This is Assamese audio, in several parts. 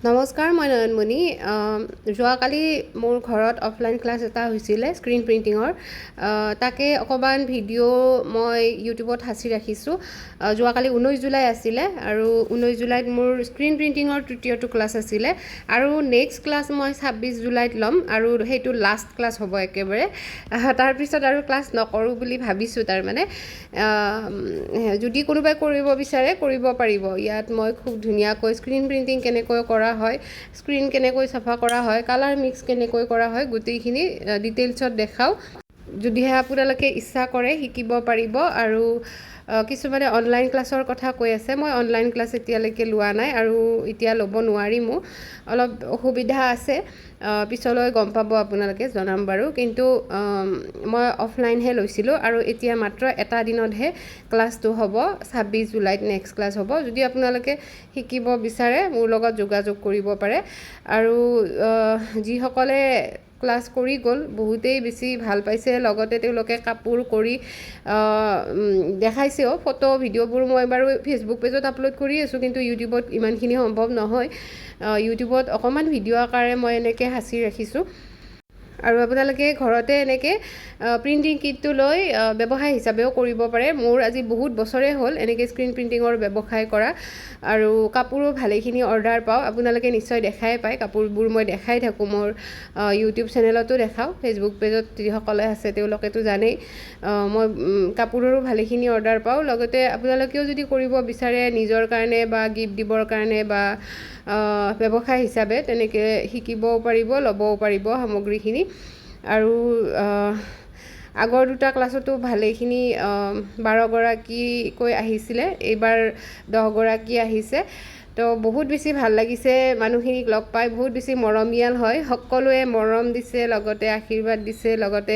নমস্কাৰ, মই নয়নমণি। যোৱাকালি মোৰ ঘৰত অফলাইন ক্লাছ এটা হৈছিলে স্ক্ৰীণ প্ৰিণ্টিঙৰ। তাকে অকণমান ভিডিঅ' মই ইউটিউবত সাঁচি ৰাখিছোঁ। যোৱাকালি 19 জুলাই আছিলে আৰু 19 জুলাইত মোৰ স্ক্ৰীণ প্ৰিণ্টিঙৰ তৃতীয়টো ক্লাছ আছিলে আৰু নেক্সট ক্লাছ মই 26 জুলাইত ল'ম আৰু সেইটো লাষ্ট ক্লাছ হ'ব একেবাৰে। তাৰপিছত আৰু ক্লাছ নকৰোঁ বুলি ভাবিছোঁ। তাৰমানে যদি কোনোবাই কৰিব বিচাৰে কৰিব পাৰিব। ইয়াত মই খুব ধুনীয়াকৈ স্ক্ৰীণ প্ৰিণ্টিং কেনেকৈ কৰা হয়, স্ক্ৰীন কেনেকৈ চাফা কৰা হয়, কালাৰ মিক্স কেনেকৈ কৰা হয়, গোটেইখিনি ডিটেইলছত দেখাওঁ। যদিহে আপোনালোকে ইচ্ছা কৰে শিকিব পাৰিব। আৰু কিছুমানে অনলাইন ক্লাছৰ কথা কৈ আছে। মই অনলাইন ক্লাছ এতিয়ালৈকে লোৱা নাই আৰু এতিয়া ল'ব নোৱাৰিমো, অলপ অসুবিধা আছে। পিছলৈ গম পাব, আপোনালোকে জনাম বাৰু। কিন্তু মই অফলাইনহে লৈছিলোঁ আৰু এতিয়া মাত্ৰ এটা দিনতহে ক্লাছটো হ'ব। 26 জুলাইত নেক্সট ক্লাছ হ'ব। যদি আপোনালোকে শিকিব বিচাৰে মোৰ লগত যোগাযোগ কৰিব পাৰে। আৰু যিসকলে ক্লাছ কৰি গ'ল বহুতেই বেছি ভাল পাইছে, লগতে তেওঁলোকে কাপোৰ কৰি দেখাইছেও। ফটো ভিডিঅ'বোৰ মই বাৰু ফেচবুক পেজত আপলোড কৰি আছোঁ, কিন্তু ইউটিউবত ইমানখিনি সম্ভৱ নহয়। ইউটিউবত অকণমান ভিডিঅ' আকাৰে মই এনেকৈ সাঁচি ৰাখিছোঁ। আৰু আপোনালোকে ঘৰতে এনেকৈ প্ৰিণ্টিং কিটটো লৈ ব্যৱসায় হিচাপেও কৰিব পাৰে। মোৰ আজি বহুত বছৰে হ'ল এনেকৈ স্ক্ৰীণ প্ৰিণ্টিঙৰ ব্যৱসায় কৰা আৰু কাপোৰো ভালেখিনি অৰ্ডাৰ পাওঁ। আপোনালোকে নিশ্চয় দেখাই পায়, কাপোৰবোৰ মই দেখাই থাকোঁ। মোৰ ইউটিউব চেনেলতো দেখাওঁ, ফেচবুক পেজত যিসকলে আছে তেওঁলোকেতো জানেই। মই কাপোৰৰো ভালেখিনি অৰ্ডাৰ পাওঁ। লগতে আপোনালোকেও যদি কৰিব বিচাৰে নিজৰ কাৰণে বা গিফ্ট দিবৰ কাৰণে বা ব্যৱসায় হিচাপে, তেনেকৈ শিকিবও পাৰিব, ল'বও পাৰিব সামগ্ৰীখিনি। আৰু আগৰ দুটা ক্লাছতো ভালেখিনি 12গৰাকীকৈ আহিছিলে, এইবাৰ 10গৰাকী আহিছে। তো বহুত বেছি ভাল লাগিছে মানুহখিনিক লগ পাই। বহুত বেছি মৰমীয়াল হয়, সকলোৱে মৰম দিছে, লগতে আশীৰ্বাদ দিছে, লগতে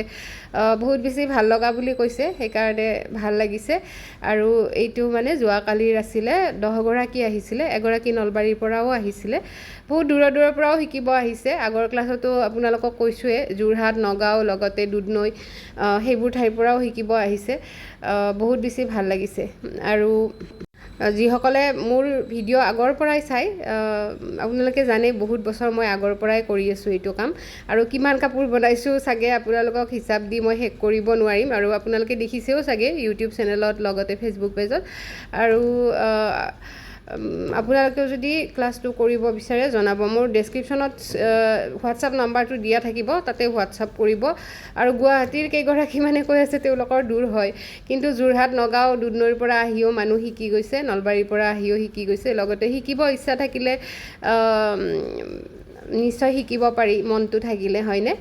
বহুত বেছি ভাল লগা বুলি কৈছে, সেইকাৰণে ভাল লাগিছে। আৰু এইটো মানে যোৱাকালিৰ আছিলে। 10গৰাকী আহিছিলে, এগৰাকী নলবাৰীৰ পৰাও আহিছিলে। বহুত দূৰৰ দূৰৰ পৰাও শিকিব আহিছে। আগৰ ক্লাছতো আপোনালোকক কৈছোঁৱে, যোৰহাট, নগাঁও, লগতে দুধনৈ, সেইবোৰ ঠাইৰ পৰাও শিকিব আহিছে। বহুত বেছি ভাল লাগিছে। আৰু যিসকলে মোৰ ভিডিঅ' আগৰ পৰাই চাই, আপোনালোকে জানে বহুত বছৰ মই আগৰ পৰাই কৰি আছোঁ এইটো কাম। আৰু কিমান কাপোৰ বনাইছোঁ চাগে আপোনালোকক হিচাপ দি মই শেষ কৰিব নোৱাৰিম। আৰু আপোনালোকে দেখিছেও চাগে ইউটিউব চেনেলত, লগতে ফেচবুক পেজত। আৰু আপোনালোকেও যদি ক্লাছটো কৰিব বিচাৰে জনাব। মোৰ ডেছক্ৰিপশ্যনত হোৱাটছআপ নাম্বাৰটো দিয়া থাকিব, তাতে হোৱাটছআপ কৰিব। আৰু গুৱাহাটীৰ কেইগৰাকীমানে কৈ আছে তেওঁলোকৰ দূৰ হয়, কিন্তু যোৰহাট, নগাঁও, দুধনৈৰ পৰা আহিও মানুহ শিকি গৈছে, নলবাৰীৰ পৰা আহিও শিকি গৈছে। লগতে শিকিব ইচ্ছা থাকিলে নিশ্চয় শিকিব পাৰি, মনটো থাকিলে, হয়নে?